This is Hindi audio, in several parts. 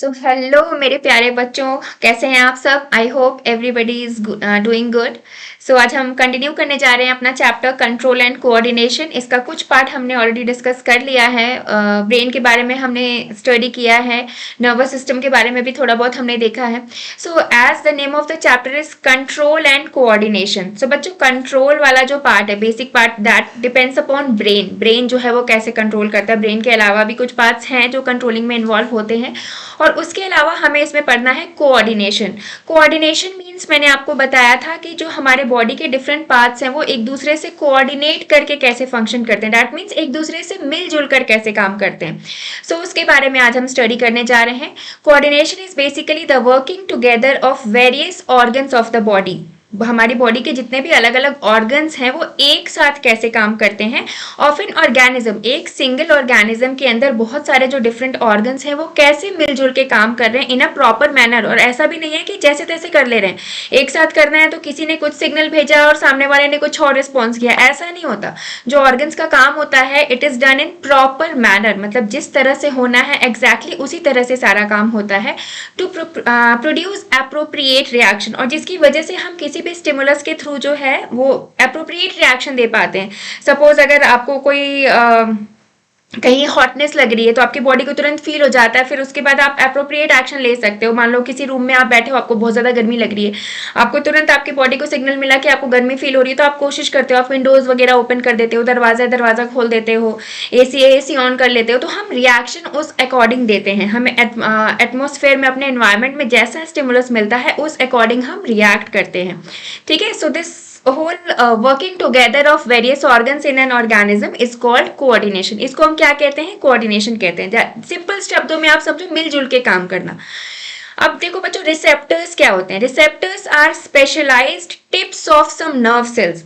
हेलो मेरे प्यारे बच्चों, कैसे हैं आप सब। I hope everybody is doing good. आज हम कंटिन्यू करने जा रहे हैं अपना चैप्टर कंट्रोल एंड कोऑर्डिनेशन। इसका कुछ पार्ट हमने ऑलरेडी डिस्कस कर लिया है। ब्रेन के बारे में हमने स्टडी किया है, नर्वस सिस्टम के बारे में भी थोड़ा बहुत हमने देखा है। As the name of the chapter is control and coordination. बच्चों, कंट्रोल वाला जो पार्ट है, basic part, that depends upon brain. Brain जो है वो कैसे कंट्रोल करता है। ब्रेन के अलावा भी कुछ पार्ट्स हैं जो कंट्रोलिंग में इन्वॉल्व होते हैं, और उसके अलावा हमें इसमें पढ़ना है कोऑर्डिनेशन। कोऑर्डिनेशन मीन्स मैंने आपको बताया था कि जो हमारे बॉडी के डिफरेंट पार्ट्स हैं वो एक दूसरे से कोऑर्डिनेट करके कैसे फंक्शन करते हैं। दैट मीन्स एक दूसरे से मिलजुल कर कैसे काम करते हैं। उसके बारे में आज हम स्टडी करने जा रहे हैं। Coordination is basically the working together of various organs of the body. हमारी बॉडी के जितने भी अलग अलग ऑर्गन्स हैं वो एक साथ कैसे काम करते हैं। ऑफ एन ऑर्गेनिज्म, एक सिंगल ऑर्गेनिज्म के अंदर बहुत सारे जो डिफरेंट ऑर्गन्स हैं वो कैसे मिलजुल के काम कर रहे हैं इन अ प्रॉपर मैनर। और ऐसा भी नहीं है कि जैसे तैसे कर ले रहे हैं, एक साथ करना है तो किसी ने कुछ सिग्नल भेजा और सामने वाले ने कुछ और रिस्पॉन्स किया, ऐसा नहीं होता। जो ऑर्गन्स का काम होता है it is done in proper manner, मतलब जिस तरह से होना है एग्जैक्टली उसी तरह से सारा काम होता है टू प्रोड्यूस एप्रोप्रिएट रिएक्शन, और जिसकी वजह से हम किसी भी स्टिमुलस के थ्रू जो है वो एप्रोप्रिएट रिएक्शन दे पाते हैं। सपोज अगर आपको कोई कहीं हॉटनेस लग रही है तो आपकी बॉडी को तुरंत फील हो जाता है, फिर उसके बाद आप एप्रोप्रिएट एक्शन ले सकते हो। मान लो किसी रूम में आप बैठे हो, आपको बहुत ज़्यादा गर्मी लग रही है, आपको तुरंत आपकी बॉडी को सिग्नल मिला कि आपको गर्मी फील हो रही है, तो आप कोशिश करते हो, आप विंडोज़ वगैरह ओपन कर देते हो, दरवाज़ा खोल देते हो, एसी ऑन कर लेते हो। तो हम रिएक्शन उस अकॉर्डिंग देते हैं। हमें एटमोसफेयर में, अपने एनवायरमेंट में जैसा स्टिमुलस मिलता है उस अकॉर्डिंग हम रिएक्ट करते हैं। ठीक है, this whole working together of various organs in an organism is called coordination। इसको हम क्या कहते हैं? कोऑर्डिनेशन कहते हैं। सिंपल शब्दों में आप समझो, मिलजुल के काम करना। अब देखो बच्चों, रिसेप्टर्स क्या होते हैं? Receptors are specialised tips of some nerve cells.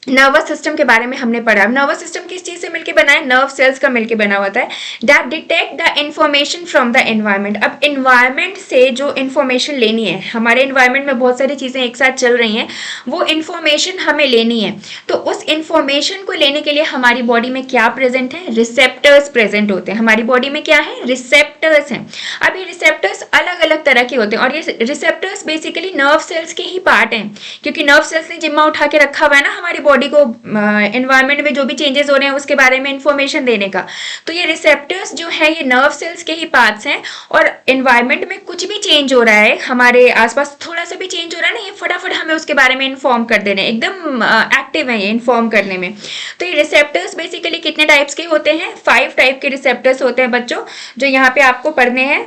Nervous system के बारे में हमने पढ़ा। नर्वस सिस्टम किस चीज से मिलकर बना है? नर्व सेल्स का मिलकर बना होता है। That detect the information from the environment. अब एनवायरमेंट से जो इंफॉर्मेशन लेनी है, हमारे एनवायरमेंट में बहुत सारी चीजें एक साथ चल रही हैं, वो इंफॉर्मेशन हमें लेनी है। तो उस इंफॉर्मेशन को लेने के लिए हमारी बॉडी में क्या प्रेजेंट है? रिसेप्टर्स प्रेजेंट होते हैं। हमारी बॉडी में क्या है? रिसेप्टर्स हैं। अब ये रिसेप्टर्स अलग अलग तरह के होते हैं, और ये रिसेप्टर्स बेसिकली नर्व सेल्स के ही पार्ट हैं, क्योंकि नर्व सेल्स ने जिम्मा उठा के रखा हुआ है ना हमारी बॉडी को एनवायरनमेंट में जो भी चेंजेस हो रहे हैं उसके बारे में इंफॉर्मेशन देने का। तो ये रिसेप्टर्स जो है ये नर्व सेल्स के ही पार्ट्स हैं, और एनवायरनमेंट में कुछ भी चेंज हो रहा है, हमारे आसपास थोड़ा सा भी चेंज हो रहा है ना, ये फटाफट हमें उसके बारे में इन्फॉर्म कर दे रहे हैं। एकदम एक्टिव है ये इन्फॉर्म करने में। तो ये रिसेप्टर्स बेसिकली कितने टाइप्स के होते हैं? 5 टाइप के रिसेप्टर्स होते हैं बच्चों, जो यहाँ पे आपको पढ़ने हैं।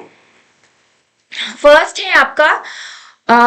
फर्स्ट है आपका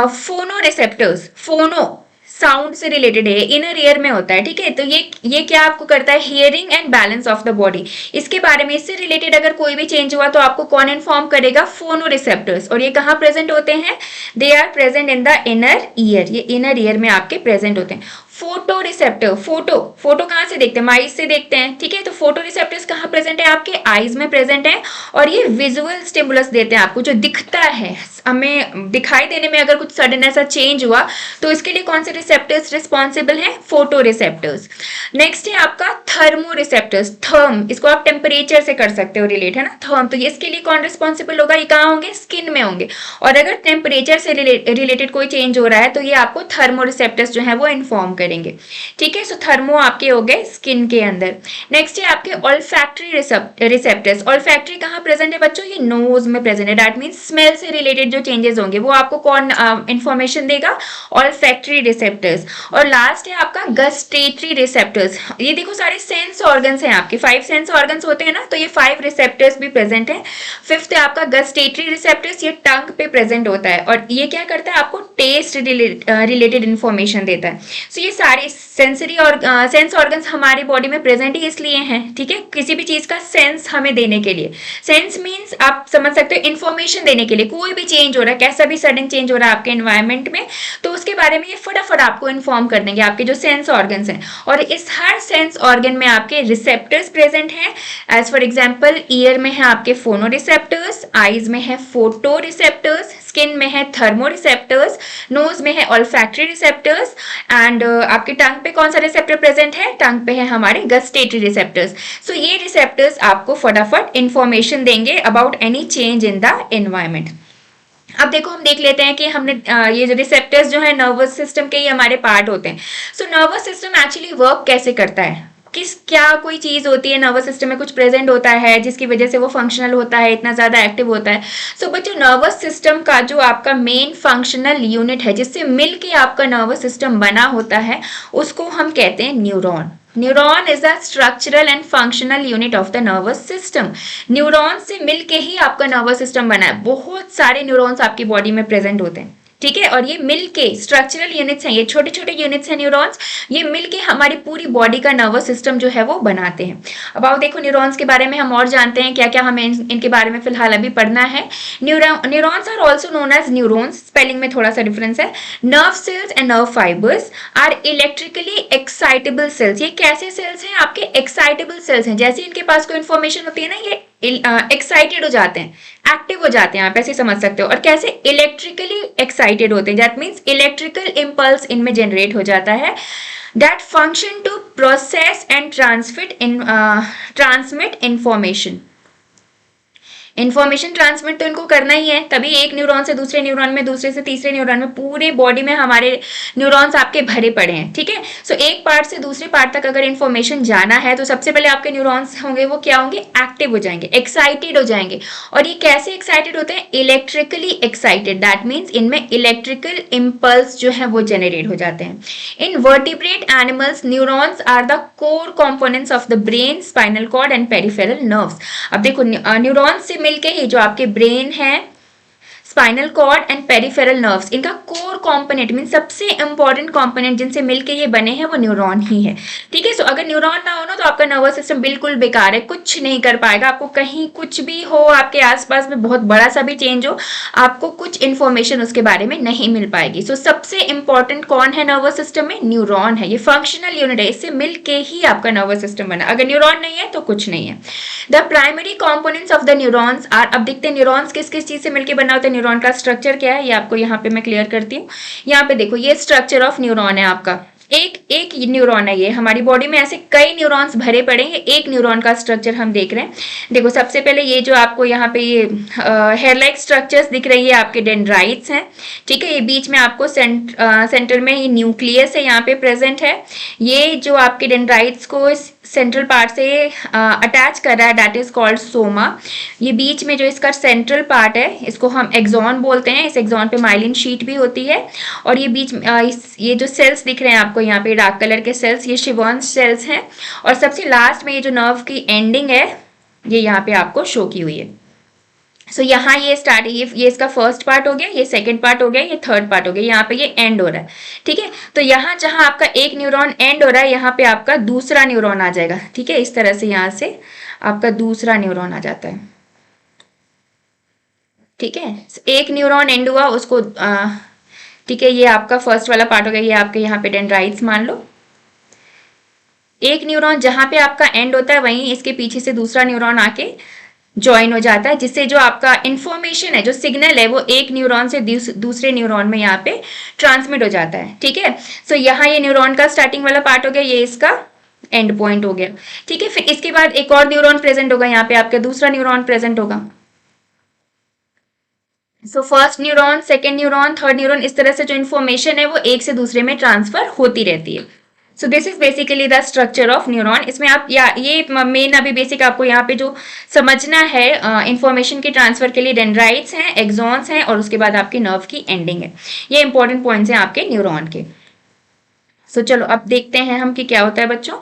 फोनो रिसेप्टर्स। फोनो साउंड से रिलेटेड है, इनर ईयर में होता है। ठीक है, तो ये क्या आपको करता है? Hearing and balance of the body. इसके बारे में, इससे रिलेटेड अगर कोई भी चेंज हुआ तो आपको कौन इन्फॉर्म करेगा? फोनो रिसेप्टर्स। और ये कहाँ प्रेजेंट होते हैं? They are present in the inner ear. ये इनर ईयर में आपके प्रेजेंट होते हैं। फोटो रिसेप्टर, फोटो कहाँ से देखते हैं? आईज से देखते हैं। ठीक है, तो फोटो रिसेप्टर्स कहाँ प्रेजेंट है? आपके आईज में प्रेजेंट है, और ये विजुअल स्टिमुलस देते हैं आपको, जो दिखता है हमें, दिखाई देने में अगर कुछ सडन ऐसा चेंज हुआ तो इसके लिए कौन से रिसेप्टर्स रिस्पॉन्सिबल हैं? Photo receptors. नेक्स्ट है आपका थर्मो रिसेप्टर्स। थर्म, इसको आप टेम्परेचर से कर सकते हो रिलेट, है ना, थर्म। तो इसके लिए कौन रिस्पॉन्सिबल होगा? ये कहाँ होंगे? स्किन में होंगे। और अगर टेम्परेचर से रिलेटेड कोई चेंज हो रहा है तो ये आपको थर्मो रिसेप्टर्स जो है वो इन्फॉर्म करेंगे। ठीक है, सो थर्मो आपके हो गए स्किन के अंदर। नेक्स्ट है आपके ऑल्फैक्टरी रिसेप्टर्स। ऑल्फैक्टरी कहाँ प्रेजेंट है बच्चों? ये नोज में प्रेजेंट है। दैट मीन्स स्मेल से रिलेटेड जो चेंजेस होंगे वो आपको कौन इंफॉर्मेशन देगा? Olfactory receptors. और लास्ट है आपका गस्टेटरी रिसेप्टर्स। ये देखो सारे सेंस ऑर्गन्स हैं आपके, 5 सेंस ऑर्गन्स होते हैं ना, तो ये 5 रिसेप्टर्स भी प्रेजेंट है। फिफ्थ है आपका गस्टेटरी रिसेप्टर्स। ये टंग पे प्रेजेंट होता है, और ये क्या करता है? आपको टेस्ट रिलेटेड इंफॉर्मेशन देता है। सो ये सारे सेंसरी और सेंस ऑर्गन्स हमारी बॉडी में प्रेजेंट ही इसलिए हैं। ठीक है, किसी भी चीज का सेंस हमें देने के लिए। सेंस मीन्स आप समझ सकते हो इंफॉर्मेशन देने के लिए। कोई भी चेंज हो रहा है, कैसा भी सडन चेंज हो रहा है आपके एनवायरनमेंट में, तो उसके बारे में ये फटाफट आपको इन्फॉर्म कर देंगे, आपके जो सेंस ऑर्गन्स हैं। और इस हर सेंस ऑर्गन में आपके रिसेप्टर्स प्रेजेंट हैं। एज फॉर एग्जाम्पल, ईयर में है आपके फोनो रिसेप्टर्स, आईज में है फोटो रिसेप्टर्स, स्किन में है थर्मो रिसेप्टर्स, नोज में है ऑल्फैक्टरी रिसेप्टर्स, एंड आपके टंग पे कौन सा रिसेप्टर प्रेजेंट है, टंग पे है हमारे गस्टेटरी रिसेप्टर्स। सो ये रिसेप्टर्स आपको फटाफट इंफॉर्मेशन देंगे about any change in the environment. अब देखो हम देख लेते हैं कि हमने ये जो रिसेप्टर्स जो है नर्वस सिस्टम के ही हमारे पार्ट होते हैं। So nervous system actually work कैसे करता है, क्या कोई चीज होती है नर्वस सिस्टम में कुछ प्रेजेंट होता है जिसकी वजह से वो फंक्शनल होता है, इतना ज्यादा एक्टिव होता है। सो बच्चों नर्वस सिस्टम का जो आपका मेन फंक्शनल यूनिट है जिससे मिलके आपका नर्वस सिस्टम बना होता है उसको हम कहते हैं neuron. Neuron is the structural and functional unit of the nervous system. Neuron से मिलके ही आपका नर्वस सिस्टम बना है। बहुत सारे न्यूरॉन्स आपकी बॉडी में प्रेजेंट होते हैं, ठीक है, और ये मिलके स्ट्रक्चरल यूनिट्स हैं, ये छोटे छोटे यूनिट्स हैं न्यूरॉन्स, ये मिलके हमारी पूरी बॉडी का नर्वस सिस्टम जो है वो बनाते हैं। अब आओ देखो न्यूरॉन्स के बारे में हम और जानते हैं क्या क्या हमें इनके बारे में फिलहाल अभी पढ़ना है। Neurons are also known as neurons, spelling में थोड़ा सा डिफरेंस है। Nerve cells and nerve fibres are electrically excitable cells. ये कैसे सेल्स हैं, आपके एक्साइटेबल सेल्स हैं। जैसे इनके पास कोई इन्फॉर्मेशन होती है ना, ये एक्साइटेड हो जाते हैं, एक्टिव हो जाते हैं, आप ऐसे समझ सकते हो। और कैसे, इलेक्ट्रिकली एक्साइटेड होते हैं, दैट मीन्स इलेक्ट्रिकल इम्पल्स इनमें जनरेट हो जाता है। That function to process and transmit information. Information transmit तो इनको करना ही है, तभी एक न्यूरॉन से दूसरे न्यूरॉन में, दूसरे से तीसरे न्यूरॉन में, पूरे बॉडी में हमारे न्यूरॉन्स आपके भरे पड़े हैं, ठीक है। सो एक पार्ट से दूसरे पार्ट तक अगर इन्फॉर्मेशन जाना है तो सबसे पहले आपके न्यूरॉन्स होंगे वो क्या होंगे, एक्टिव हो जाएंगे, एक्साइटेड हो जाएंगे। और ये कैसे एक्साइटेड होते हैं, इलेक्ट्रिकली एक्साइटेड, दैट मीन्स इनमें इलेक्ट्रिकल इम्पल्स जो है वो जनरेट हो जाते हैं। In vertebrate animals neurons are the core components of the brain, spinal cord and peripheral nerves. अब देखो न्यूरॉन्स से मिलके ही जो आपके ब्रेन है, spinal cord and peripheral nerves, इनका कोर कंपोनेंट मीन सबसे इंपॉर्टेंट कंपोनेंट जिनसे मिलके ये बने हैं वो न्यूरॉन ही है, ठीक है। सो अगर न्यूरॉन ना हो ना तो आपका नर्वस सिस्टम बिल्कुल बेकार है, कुछ नहीं कर पाएगा। आपको कहीं कुछ भी हो, आपके आसपास में बहुत बड़ा सा भी चेंज हो, आपको कुछ इंफॉर्मेशन उसके बारे में नहीं मिल पाएगी। सो सबसे इंपॉर्टेंट कौन है नर्वस सिस्टम में, न्यूरॉन है। ये फंक्शनल यूनिट है, इससे मिलके ही आपका नर्वस सिस्टम बना। अगर न्यूरॉन नहीं है तो कुछ नहीं है। The primary components of the neurons are, अब देखते हैं न्यूरॉन्स किस किस चीज से मिलकर बना होता है, न्यूरॉन का स्ट्रक्चर क्या है ये आपको यहाँ पे मैं क्लियर करती हूँ। यहाँ पे देखो ये स्ट्रक्चर ऑफ न्यूरॉन है आपका, एक न्यूरॉन है ये। हमारी बॉडी में ऐसे कई न्यूरॉन्स भरे पड़े हैं, एक न्यूरॉन का स्ट्रक्चर हम देख रहे हैं। देखो सबसे पहले ये जो आपको यहाँ पे ये हेयर लाइक स्ट्रक्चर्स दिख रही है आपके डेंड्राइट्स हैं, ठीक है। ये बीच में आपको सेंटर में ये न्यूक्लियस है यहाँ पे प्रेजेंट है। ये जो आपके डेंड्राइट्स को सेंट्रल पार्ट से अटैच कर रहा है, दैट इज कॉल्ड सोमा। ये बीच में जो इसका सेंट्रल पार्ट है इसको हम एक्सॉन बोलते हैं। इस एक्सॉन पे माइलिन शीट भी होती है। और ये बीच ये जो सेल्स दिख रहे हैं आपको यहाँ पे डार्क कलर के सेल्स, ये शिवॉन्स सेल्स हैं। और सबसे लास्ट में ये जो नर्व की एंडिंग है ये यहाँ पे आपको शो की हुई है। सो यहाँ ये स्टार्ट, ये इसका फर्स्ट पार्ट हो गया, ये सेकंड पार्ट हो गया, ये थर्ड पार्ट हो गया, यहाँ पे ये एंड हो रहा है, ठीक है। तो यहाँ जहाँ आपका एक न्यूरॉन एंड हो रहा है यहाँ पे आपका दूसरा न्यूरॉन आ जाएगा, ठीक है। इस तरह से यहाँ से आपका दूसरा न्यूरॉन आ जाता है, ठीक है। एक न्यूरॉन एंड हुआ उसको, ठीक है, ये आपका फर्स्ट वाला पार्ट हो गया। ये आपके यहाँ पे डेंड्राइट्स मान लो। एक न्यूरॉन जहाँ पे आपका एंड होता है वहीं इसके पीछे से दूसरा न्यूरॉन आके ज्वाइन हो जाता है, जिससे जो आपका इंफॉर्मेशन है, जो सिग्नल है वो एक न्यूरॉन से दूसरे न्यूरॉन में यहाँ पे ट्रांसमिट हो जाता है, ठीक है। सो यहाँ ये न्यूरॉन का स्टार्टिंग वाला पार्ट हो गया, ये इसका एंड पॉइंट हो गया, ठीक है। फिर इसके बाद एक और न्यूरॉन प्रेजेंट होगा, यहाँ पे आपका दूसरा न्यूरॉन प्रेजेंट होगा। So first neuron, second neuron, third neuron, इस तरह से जो इन्फॉर्मेशन है वो एक से दूसरे में ट्रांसफर होती रहती है। So this is basically the structure of neuron. इसमें आप ये मेन अभी बेसिक आपको यहाँ पे जो समझना है इंफॉर्मेशन के ट्रांसफर के लिए डेंड्राइट्स हैं, एक्सॉन्स हैं और उसके बाद आपके नर्व की एंडिंग है। ये इंपॉर्टेंट पॉइंट्स हैं आपके न्यूरॉन के। सो चलो अब देखते हैं हम कि क्या होता है बच्चों।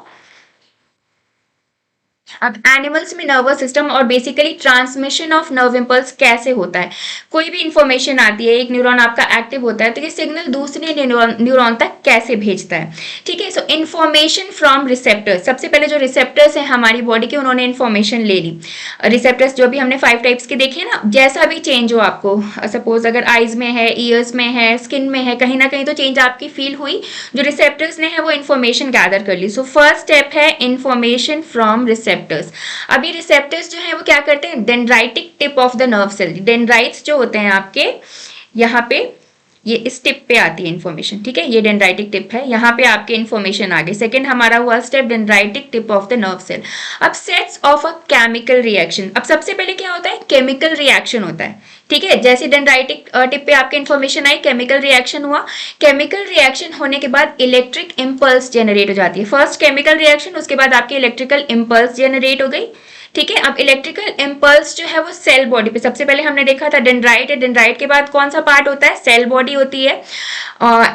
अब एनिमल्स में नर्वस सिस्टम और basically transmission of nerve impulse कैसे होता है। कोई भी इंफॉर्मेशन आती है, एक न्यूरॉन आपका एक्टिव होता है तो ये सिग्नल दूसरे न्यूरॉन तक कैसे भेजता है, ठीक है। सो इन्फॉर्मेशन फ्रॉम रिसेप्टर्स, सबसे पहले जो रिसेप्टर्स हैं हमारी बॉडी के उन्होंने इन्फॉर्मेशन ले ली। रिसेप्टर्स जो भी हमने 5 टाइप्स के देखे ना, जैसा भी चेंज हो आपको, सपोज अगर आईज में है, ईयर्स में है, स्किन में है, कहीं ना कहीं तो चेंज आपकी फील हुई, जो रिसेप्टर्स ने है वो इन्फॉर्मेशन गैदर कर ली। सो फर्स्ट स्टेप है इन्फॉर्मेशन फ्रॉम रिसेप्टर्स। अब ये रिसेप्टर्स जो है वो क्या करते हैं, dendritic tip of the nerve cell, dendrites जो होते हैं आपके, यहाँ पे ये इस टिप पे आती है इन्फॉर्मेशन, ठीक है, ये डेंड्राइटिक टिप है, यहाँ पे आपके इन्फॉर्मेशन आ गई। सेकंड हमारा हुआ step dendritic tip of the nerve cell. अब sets of a chemical reaction, अब सबसे पहले क्या होता है, केमिकल रिएक्शन होता है, ठीक है। जैसे डेंड्राइटिक टिप पे आपके इन्फॉर्मेशन आई, केमिकल रिएक्शन हुआ, केमिकल रिएक्शन होने के बाद इलेक्ट्रिक इम्पल्स जनरेट हो जाती है। फर्स्ट केमिकल रिएक्शन, उसके बाद आपकी इलेक्ट्रिकल इम्पल्स जनरेट हो गई, ठीक है। अब इलेक्ट्रिकल इम्पल्स जो है वो सेल बॉडी पे, सबसे पहले हमने देखा था डेंड्राइट है, डेंड्राइट के बाद कौन सा पार्ट होता है, सेल बॉडी होती है,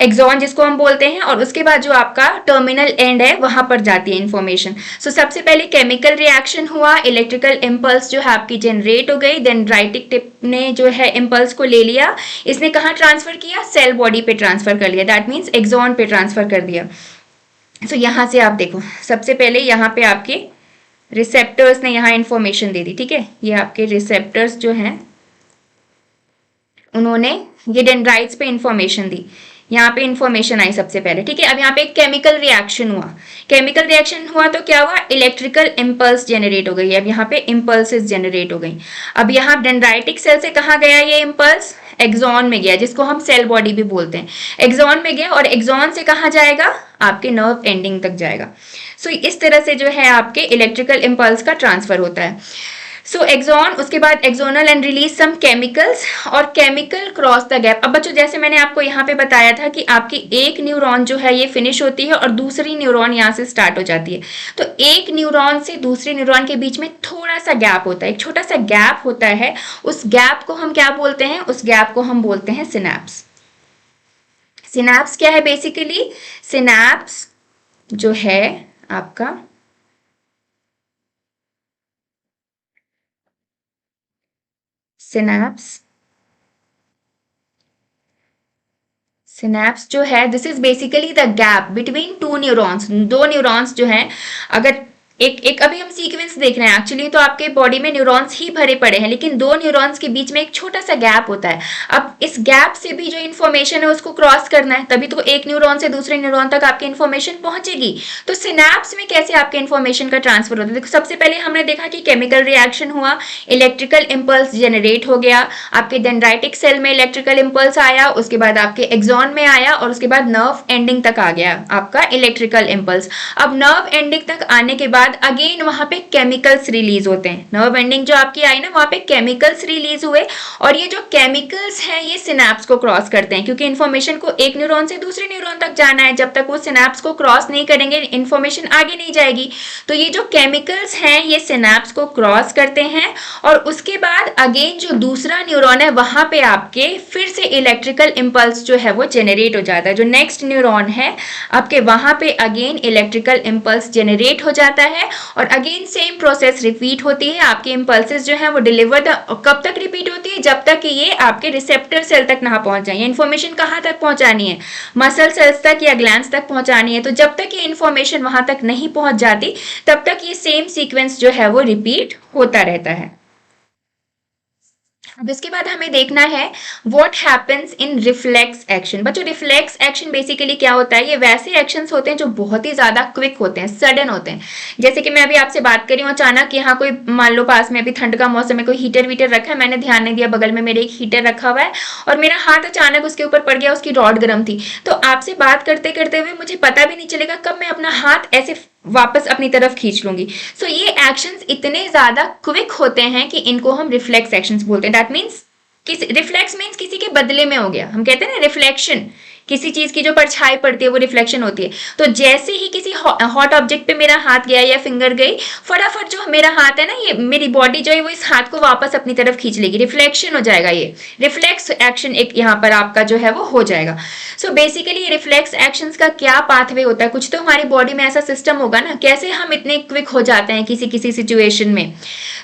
एक्सॉन जिसको हम बोलते हैं, और उसके बाद जो आपका टर्मिनल एंड है वहां पर जाती है इन्फॉर्मेशन। सो सबसे पहले केमिकल रिएक्शन हुआ, इलेक्ट्रिकल इम्पल्स जो है आपकी जनरेट हो गई, डेंड्राइटिक टिप ने जो है इम्पल्स को ले लिया, इसने कहाँ ट्रांसफर किया, सेल बॉडी पे ट्रांसफर कर लिया, दैट मीन्स एक्सॉन पे ट्रांसफर कर दिया। सो यहाँ से आप देखो, सबसे पहले यहाँ पे आपके रिसेप्टर्स ने यहाँ इंफॉर्मेशन दे दी, ठीक है, ये आपके रिसेप्टर्स जो हैं उन्होंने ये डेंड्राइट्स पे इंफॉर्मेशन दी, यहाँ पे इंफॉर्मेशन आई सबसे पहले, ठीक है। अब यहाँ पे एक केमिकल रिएक्शन हुआ, केमिकल रिएक्शन हुआ तो क्या हुआ, इलेक्ट्रिकल इम्पल्स जनरेट हो गई, अब यहाँ पे इम्पल्सेस जनरेट हो गई। अब यहाँ डेंड्राइटिक सेल से कहाँ गया ये इम्पल्स, एक्सॉन में गया, जिसको हम सेल बॉडी भी बोलते हैं, एक्सॉन में गया, और एक्सॉन से कहाँ जाएगा, आपके नर्व एंडिंग तक जाएगा। सो इस तरह से जो है आपके इलेक्ट्रिकल इम्पल्स का ट्रांसफर होता है। सो एक्सॉन, उसके बाद axonal end release some chemicals, और केमिकल क्रॉस द गैप। अब बच्चों जैसे मैंने आपको यहाँ पे बताया था कि आपकी एक न्यूरॉन जो है ये फिनिश होती है और दूसरी न्यूरॉन यहाँ से स्टार्ट हो जाती है, तो एक न्यूरॉन से दूसरी न्यूरॉन के बीच में थोड़ा सा गैप होता है, एक छोटा सा गैप होता है, उस गैप को हम क्या बोलते हैं, उस गैप को हम बोलते हैं सिनैप्स। सिनैप्स क्या है बेसिकली, सिनैप्स जो है आपका सिनैप्स जो है this is basically the gap between two neurons, दो न्यूरॉन्स जो हैं, अगर एक अभी हम सीक्वेंस देख रहे हैं, एक्चुअली तो आपके बॉडी में न्यूरॉन्स ही भरे पड़े हैं, लेकिन दो न्यूरॉन्स के बीच में एक छोटा सा गैप होता है। अब इस गैप से भी जो इन्फॉर्मेशन है उसको क्रॉस करना है, तभी तो एक न्यूरॉन से दूसरे न्यूरॉन तक आपकी इन्फॉर्मेशन पहुंचेगी। तो सिनैप्स में कैसे आपके इन्फॉर्मेशन का ट्रांसफर होता है, देखो सबसे पहले हमने देखा कि केमिकल रिएक्शन हुआ, इलेक्ट्रिकल इम्पल्स जनरेट हो गया, आपके डेंड्राइटिक सेल में इलेक्ट्रिकल इम्पल्स आया, उसके बाद आपके एक्सॉन में आया, और उसके बाद नर्व एंडिंग तक आ गया आपका इलेक्ट्रिकल इम्पल्स। अब नर्व एंडिंग तक आने के बाद अगेन वहां पे केमिकल्स रिलीज होते हैं, नर्व एंडिंग जो आपकी आई ना वहां पे केमिकल्स रिलीज हुए, और ये जो केमिकल्स हैं ये सिनैप्स को क्रॉस करते हैं, क्योंकि इन्फॉर्मेशन को एक न्यूरॉन से दूसरे न्यूरॉन तक जाना है, जब तक वो सिनैप्स को क्रॉस नहीं करेंगे इन्फॉर्मेशन आगे नहीं जाएगी। तो ये जो केमिकल्स हैं ये सिनैप्स को क्रॉस करते हैं, और उसके बाद अगेन जो दूसरा न्यूरॉन है वहां पे आपके फिर से इलेक्ट्रिकल इम्पल्स जो है वो जनरेट हो जाता है, जो नेक्स्ट न्यूरॉन है आपके वहां पे अगेन इलेक्ट्रिकल इम्पल्स जनरेट हो जाता है, और अगेन सेम प्रोसेस रिपीट होती है। आपके इम्पल्सेस जो है वो डिलीवर्ड कब तक रिपीट होती है, जब तक कि ये आपके रिसेप्टर सेल तक ना पहुंच जाए। ये इन्फॉर्मेशन कहाँ तक पहुंचानी है, मसल सेल्स तक या ग्लैंड्स तक पहुंचानी है, तो जब तक ये इन्फॉर्मेशन वहां तक नहीं पहुंच जाती तब तक ये सेम सीक्वेंस जो है वो रिपीट होता रहता है। अब इसके बाद हमें देखना है what happens in reflex action. बच्चों रिफ्लेक्स एक्शन बेसिकली क्या होता है, ये वैसे एक्शंस होते हैं जो बहुत ही ज्यादा क्विक होते हैं, सडन होते हैं। जैसे कि मैं अभी आपसे बात कर रही हूँ, अचानक यहाँ कोई मान लो पास में अभी ठंड का मौसम है, कोई हीटर वीटर रखा है, मैंने ध्यान नहीं दिया, बगल में मेरे एक हीटर रखा हुआ है और मेरा हाथ अचानक उसके ऊपर पड़ गया, उसकी रॉड गर्म थी, तो आपसे बात करते करते हुए मुझे पता भी नहीं चलेगा कब मैं अपना हाथ ऐसे वापस अपनी तरफ खींच लूंगी। सो ये एक्शंस इतने ज्यादा क्विक होते हैं कि इनको हम रिफ्लेक्स एक्शंस बोलते हैं। दैट मीन्स रिफ्लेक्स मीन्स किसी के बदले में हो गया, हम कहते हैं ना रिफ्लेक्शन, किसी चीज की जो परछाई पड़ती है वो रिफ्लेक्शन होती है। तो जैसे ही किसी हॉट ऑब्जेक्ट पे मेरा हाथ गया या फिंगर गई, फटाफट जो मेरा हाथ है ना, ये मेरी बॉडी जो है वो इस हाथ को वापस अपनी तरफ खींच लेगी, रिफ्लेक्शन हो जाएगा, ये रिफ्लेक्स एक्शन एक यहाँ पर आपका जो है वो हो जाएगा। सो बेसिकली रिफ्लेक्स एक्शंस का क्या पाथवे होता है, कुछ तो हमारी बॉडी में ऐसा सिस्टम होगा ना, कैसे हम इतने क्विक हो जाते हैं किसी किसी सिचुएशन में।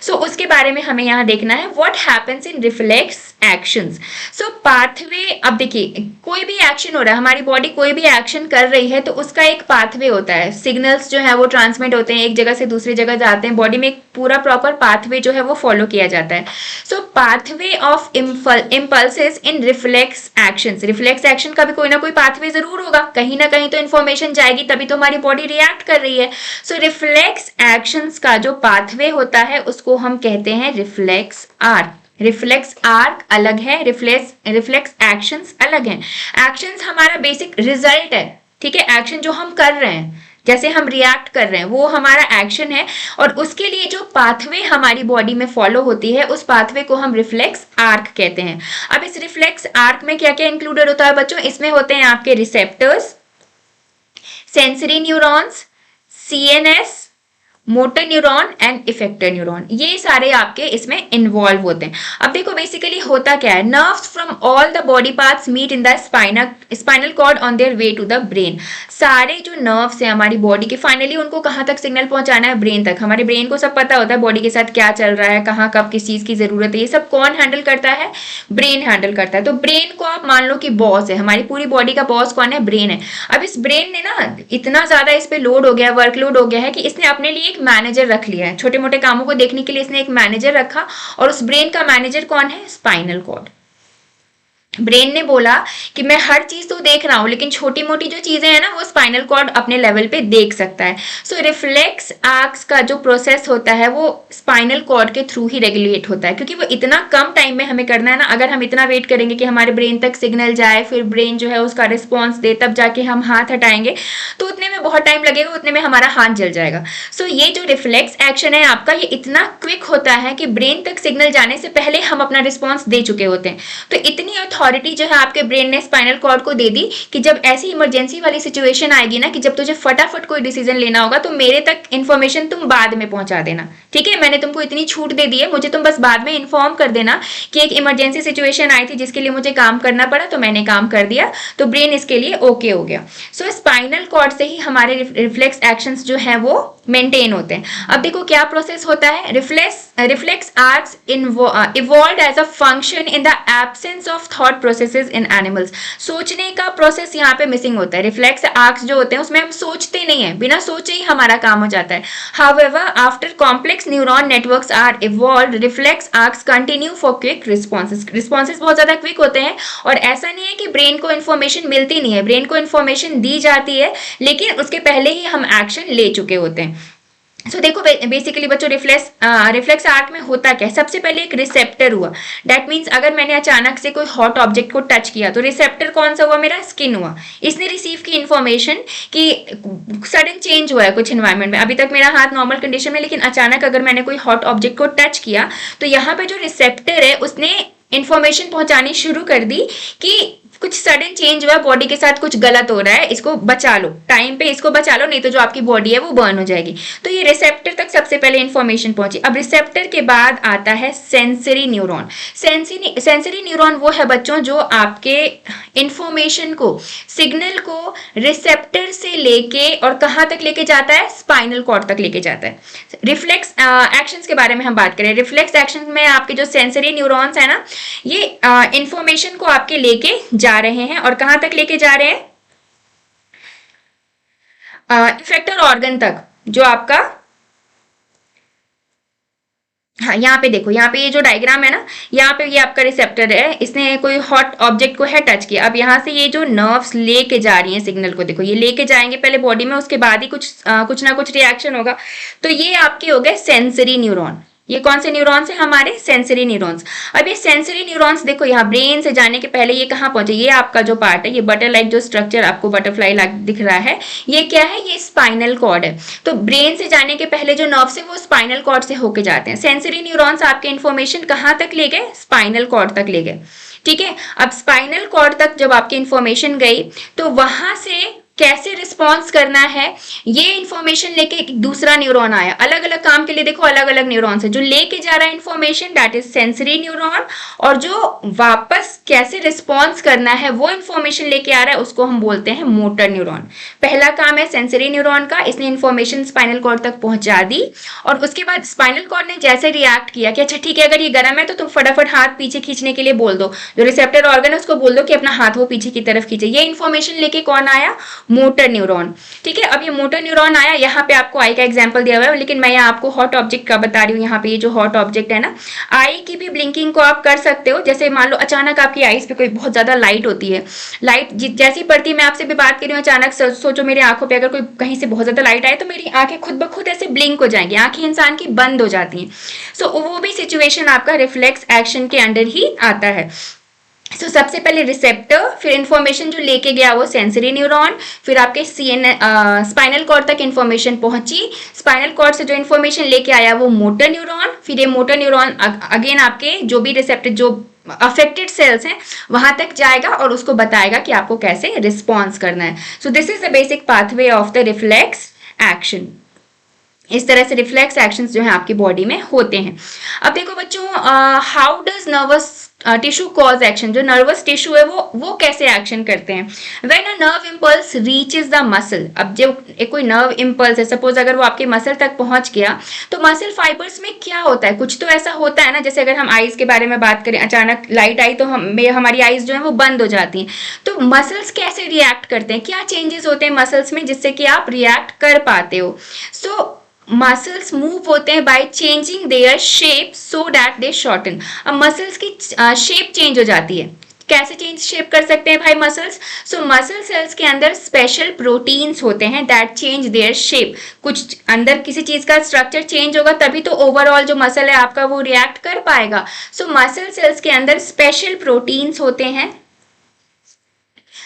सो उसके बारे में हमें यहाँ देखना है what happens in reflex actions. So pathway, अब देखिए कोई भी एक्शन हो रहा है, हमारी बॉडी कोई भी एक्शन कर रही है तो उसका एक पाथवे होता है, सिग्नल्स जो है वो ट्रांसमिट होते हैं, एक जगह से दूसरी जगह जाते हैं, बॉडी में एक पूरा प्रॉपर पाथवे जो है वो फॉलो किया जाता है। So pathway of impulses in reflex actions, reflex action का भी कोई ना कोई पाथवे जरूर होगा, कहीं ना कहीं तो इन्फॉर्मेशन जाएगी, तभी तो हमारी बॉडी रिएक्ट कर रही है। सो रिफ्लेक्स एक्शंस का जो पाथवे होता है उसको हम कहते हैं रिफ्लेक्स आर्क, रिफ्लेक्स आर्क अलग है, रिफ्लेक्स एक्शंस अलग हैं। एक्शंस हमारा बेसिक रिजल्ट है, ठीक है, एक्शन जो हम कर रहे हैं, जैसे हम रिएक्ट कर रहे हैं वो हमारा एक्शन है, और उसके लिए जो पाथवे हमारी बॉडी में फॉलो होती है उस पाथवे को हम रिफ्लेक्स आर्क कहते हैं। अब इस रिफ्लेक्स आर्क में क्या क्या इंक्लूडेड होता है बच्चों? इसमें होते हैं आपके receptors, sensory neurons, CNS, motor neuron and effector neuron, ये सारे आपके इसमें इन्वॉल्व होते हैं। अब देखो बेसिकली होता क्या है, nerves from all the body parts meet in the spinal cord on their way to the brain. सारे जो नर्व्स हैं हमारी बॉडी के, फाइनली उनको कहाँ तक सिग्नल पहुंचाना है? ब्रेन तक। हमारे ब्रेन को सब पता होता है बॉडी के साथ क्या चल रहा है, कहाँ कब किस चीज की जरूरत है, ये सब कौन हैंडल करता है? ब्रेन हैंडल करता है। तो ब्रेन को आप मान लो कि बॉस है, हमारी पूरी बॉडी का बॉस कौन है? ब्रेन है। अब इस ब्रेन ने ना इतना ज्यादा इस पे लोड हो गया, वर्कलोड हो गया है कि इसने अपने लिए मैनेजर रख लिया है, छोटे मोटे कामों को देखने के लिए इसने एक मैनेजर रखा, और उस ब्रेन का मैनेजर कौन है? Spinal cord. ब्रेन ने बोला कि मैं हर चीज तो देख रहा हूं, लेकिन छोटी मोटी जो चीजें हैं ना वो स्पाइनल कॉर्ड अपने लेवल पे देख सकता है। सो रिफ्लेक्स आर्क्स का जो प्रोसेस होता है वो स्पाइनल कॉर्ड के थ्रू ही रेगुलेट होता है, क्योंकि वो इतना कम टाइम में हमें करना है ना। अगर हम इतना वेट करेंगे कि हमारे ब्रेन तक सिग्नल जाए, फिर ब्रेन जो है उसका रिस्पॉन्स दे, तब जाके हम हाथ हटाएंगे, तो उतने में बहुत टाइम लगेगा, उतने में हमारा हाथ जल जाएगा। सो ये जो रिफ्लेक्स एक्शन है आपका, ये इतना क्विक होता है कि ब्रेन तक सिग्नल जाने से पहले हम अपना रिस्पॉन्स दे चुके होते हैं। तो इतनी अथॉरिटी जो है आपके ब्रेन ने स्पाइनल कॉर्ड को दे दी कि जब ऐसी इमरजेंसी वाली सिचुएशन आएगी ना, कि जब तुझे फटाफट कोई डिसीजन लेना होगा, तो मेरे तक इन्फॉर्मेशन तुम बाद में पहुंचा देना, ठीक है? मैंने तुमको इतनी छूट दे दी है, मुझे तुम बस बाद में इन्फॉर्म कर देना कि एक इमरजेंसी सिचुएशन आई थी जिसके लिए मुझे काम करना पड़ा, तो मैंने काम कर दिया, तो ब्रेन इसके लिए ओके हो गया। सो स्पाइनल कॉर्ड से ही हमारे रिफ्लेक्स एक्शंस जो है वो मेंटेन होते हैं। अब देखो क्या प्रोसेस होता है। Reflex arcs evolved as a function in the absence of thought processes in animals. सोचने का प्रोसेस यहाँ पे मिसिंग होता है। रिफ्लेक्स आर्क्स जो होते हैं उसमें हम सोचते नहीं है, बिना सोचे ही हमारा काम हो जाता है। However after complex neuron networks are evolved, reflex arcs continue for quick responses बहुत ज्यादा क्विक होते हैं, और ऐसा नहीं है कि ब्रेन को इन्फॉर्मेशन मिलती नहीं है, ब्रेन को इन्फॉर्मेशन दी जाती है, लेकिन उसके पहले ही हम एक्शन ले चुके होते हैं। सो देखो बेसिकली बच्चों रिफ्लेक्स आर्क में होता क्या है। सबसे पहले एक रिसेप्टर हुआ, दैट मीन्स अगर मैंने अचानक से कोई हॉट ऑब्जेक्ट को टच किया तो रिसेप्टर कौन सा हुआ? मेरा स्किन हुआ। इसने रिसीव की इन्फॉर्मेशन कि सडन चेंज हुआ है कुछ एनवायरनमेंट में। अभी तक मेरा हाथ नॉर्मल कंडीशन में, लेकिन अचानक अगर मैंने कोई हॉट ऑब्जेक्ट को टच किया तो यहाँ पे जो रिसेप्टर है उसने इन्फॉर्मेशन पहुंचानी शुरू कर दी कि कुछ सडन चेंज हुआ, बॉडी के साथ कुछ गलत हो रहा है, इसको बचा लो, टाइम पे इसको बचा लो, नहीं तो जो आपकी बॉडी है वो बर्न हो जाएगी। तो ये रिसेप्टर तक सबसे पहले इंफॉर्मेशन पहुंची। अब रिसेप्टर के बाद आता है सेंसरी न्यूरॉन। सेंसरी न्यूरॉन वो है बच्चों जो आपके इंफॉर्मेशन को, सिग्नल को रिसेप्टर से लेके और कहाँ तक लेके जाता है? स्पाइनल कॉर्ड तक लेके जाता है। रिफ्लेक्स एक्शंस के बारे में हम बात करें। रिफ्लेक्स एक्शन में आपके जो सेंसरी न्यूरॉन्स है ना, ये इंफॉर्मेशन को आपके लेके जा रहे हैं, और कहां तक लेके जा रहे हैं? इफेक्टर ऑर्गन तक, जो आपका, हाँ यहाँ पे देखो, यहाँ पे ये जो डायग्राम है ना, यहाँ पे ये आपका रिसेप्टर है, इसने कोई हॉट ऑब्जेक्ट को है टच किया। अब यहाँ से ये जो नर्व्स लेके जा रही हैं सिग्नल को, देखो ये लेके जाएंगे पहले बॉडी में, उसके बाद ही कुछ ना कुछ रिएक्शन होगा। तो ये आपके हो गए सेंसरी न्यूरॉन। ये कौन से न्यूरॉन्स हैं? हमारे सेंसरी न्यूरॉन्स। अब ये सेंसरी न्यूरॉन्स देखो यहाँ ब्रेन से जाने के पहले ये कहाँ पहुंचे? ये आपका जो पार्ट है, ये बटर लाइक जो स्ट्रक्चर आपको बटरफ्लाई लाइक दिख रहा है, ये क्या है? ये स्पाइनल कॉर्ड है। तो ब्रेन से जाने के पहले जो नर्व्स है वो स्पाइनल कॉर्ड से होके जाते हैं। सेंसरी न्यूरॉन्स आपके इन्फॉर्मेशन कहाँ तक ले गए? स्पाइनल कॉर्ड तक ले गए, ठीक है। अब स्पाइनल कॉर्ड तक जब आपकी इन्फॉर्मेशन गई तो वहां से कैसे रिस्पॉन्स करना है, ये इंफॉर्मेशन लेके एक दूसरा न्यूरॉन आया। अलग अलग काम के लिए देखो अलग अलग न्यूरॉन्स है। जो लेके जा रहा है information that is sensory neuron, और जो वापस कैसे रिस्पॉन्स करना है वो इंफॉर्मेशन लेके आ रहा है उसको हम बोलते हैं मोटर न्यूरॉन। पहला काम है सेंसरी न्यूरॉन का, इसने इंफॉर्मेशन स्पाइनल कॉर्ड तक पहुंचा दी, और उसके बाद स्पाइनल कॉर्ड ने जैसे रिएक्ट किया कि अच्छा ठीक है, अगर ये गर्म है तो तुम फटाफट हाथ पीछे खींचने के लिए बोल दो, जो रिसेप्टर ऑर्गन है उसको बोल दो कि अपना हाथ वो पीछे की तरफ खींचे। ये इंफॉर्मेशन लेके कौन आया? Motor neuron. ठीक है, अब ये मोटर न्यूरॉन आया, यहाँ पे आपको आई का एग्जांपल दिया हुआ है, लेकिन मैं यहाँ आपको हॉट ऑब्जेक्ट का बता रही हूँ। यहाँ पे ये जो हॉट ऑब्जेक्ट है ना, आई की भी ब्लिंकिंग को आप कर सकते हो। जैसे मान लो अचानक आपकी आईज पे कोई बहुत ज्यादा लाइट होती है, लाइट जैसी पड़ती है, मैं आपसे भी बात कर रही हूँ, अचानक सोचो मेरी आंखों पे अगर कोई कहीं से बहुत ज्यादा लाइट आए तो मेरी आंखें खुद ब खुद ऐसे ब्लिंक हो जाएंगी, आंखें इंसान की बंद हो जाती हैं। सो वो भी सिचुएशन आपका रिफ्लेक्स एक्शन के अंडर ही आता है। सबसे पहले रिसेप्टर, फिर इंफॉर्मेशन जो लेके गया वो सेंसरी न्यूरॉन, फिर आपके स्पाइनल कॉर्ड तक इंफॉर्मेशन पहुंची, स्पाइनल कॉर्ड से जो इंफॉर्मेशन लेके आया वो मोटर न्यूरॉन, फिर ये मोटर न्यूरॉन अगेन आपके जो भी रिसेप्टर जो अफेक्टेड सेल्स हैं वहां तक जाएगा और उसको बताएगा कि आपको कैसे रिस्पॉन्स करना है। So this is the basic pathway of the reflex action. इस तरह से रिफ्लेक्स एक्शंस जो है आपकी बॉडी में होते हैं। अब देखो बच्चों, how does nervous tissue cause action, जो नर्वस टिश्यू है वो कैसे एक्शन करते हैं। When a nerve impulse reaches the muscle, अब जब एक कोई नर्व इम्पल्स है, सपोज अगर वो आपके मसल तक पहुंच गया तो मसल फाइबर्स में क्या होता है, कुछ तो ऐसा होता है ना। जैसे अगर हम आईज के बारे में बात करें, अचानक लाइट आई तो हमारी आईज जो है वो बंद हो जाती हैं। तो मसल्स कैसे रिएक्ट करते हैं, क्या चेंजेस होते हैं मसल्स में जिससे कि आप रिएक्ट कर पाते हो। सो मसल्स मूव होते हैं by changing their shape so that they shorten. अब मसल्स की शेप चेंज हो जाती है, कैसे चेंज शेप कर सकते हैं भाई मसल्स। सो मसल सेल्स के अंदर स्पेशल प्रोटीन्स होते हैं दैट चेंज देयर शेप। कुछ अंदर किसी चीज का स्ट्रक्चर चेंज होगा तभी तो ओवरऑल जो मसल है आपका वो रिएक्ट कर पाएगा। सो मसल सेल्स के अंदर स्पेशल प्रोटीन्स होते हैं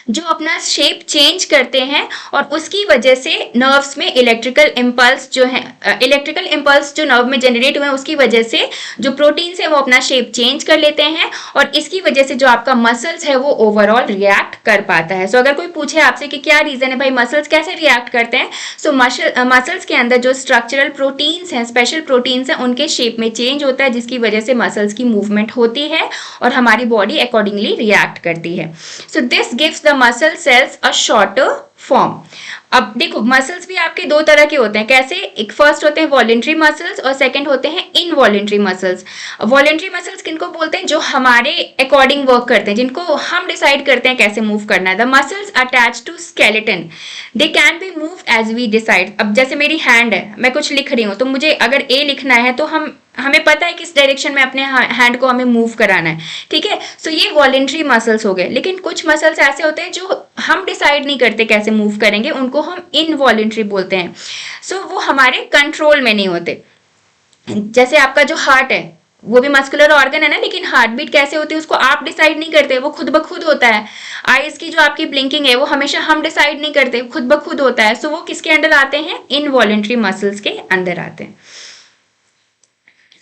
जो अपना शेप चेंज करते हैं और उसकी वजह से नर्व्स में इलेक्ट्रिकल इम्पल्स जो है, इलेक्ट्रिकल इम्पल्स जो नर्व में जनरेट हुए हैं उसकी वजह से जो प्रोटीन्स है वो अपना शेप चेंज कर लेते हैं और इसकी वजह से जो आपका मसल्स है वो ओवरऑल रिएक्ट कर पाता है। सो अगर कोई पूछे आपसे कि क्या रीजन है भाई मसल्स कैसे रिएक्ट करते हैं, सो मसल्स के अंदर जो स्ट्रक्चरल प्रोटीन्स हैं, स्पेशल प्रोटीन्स हैं, उनके शेप में चेंज होता है जिसकी वजह से मसल्स की मूवमेंट होती है और हमारी बॉडी अकॉर्डिंगली रिएक्ट करती है। So this gives the muscle cells a shorter form. अब देखो मसल्स भी आपके दो तरह के होते हैं, कैसे, एक फर्स्ट होते हैं वॉलेंट्री मसल्स और सेकंड होते हैं इनवॉलेंट्री मसल्स। वॉलेंट्री मसल्स किनको बोलते हैं, जो हमारे अकॉर्डिंग वर्क करते हैं, जिनको हम डिसाइड करते हैं कैसे मूव करना है। The muscles attach to skeleton, they can be move as we decide. अब जैसे मेरी हैंड है, मैं कुछ लिख रही हूँ तो मुझे अगर ए लिखना है तो हमें पता है किस डायरेक्शन में अपने हैंड को हमें मूव कराना है, ठीक है। सो ये वॉलेंट्री मसल्स हो गए। लेकिन कुछ मसल्स ऐसे होते हैं जो हम डिसाइड नहीं करते कैसे मूव करेंगे, उनको हम इनवॉलेंट्री बोलते हैं। सो वो हमारे कंट्रोल में नहीं होते। जैसे आपका जो हार्ट है वो भी मस्कुलर ऑर्गन है ना, लेकिन हार्ट बीट कैसे होती है उसको आप डिसाइड नहीं करते, वो खुद ब खुद होता है। आईज की जो आपकी ब्लिंकिंग है वो हमेशा हम डिसाइड नहीं करते, खुद ब खुद होता है। सो वो किसके अंडर आते हैं, इनवॉलेंट्री मसल्स के अंदर आते हैं।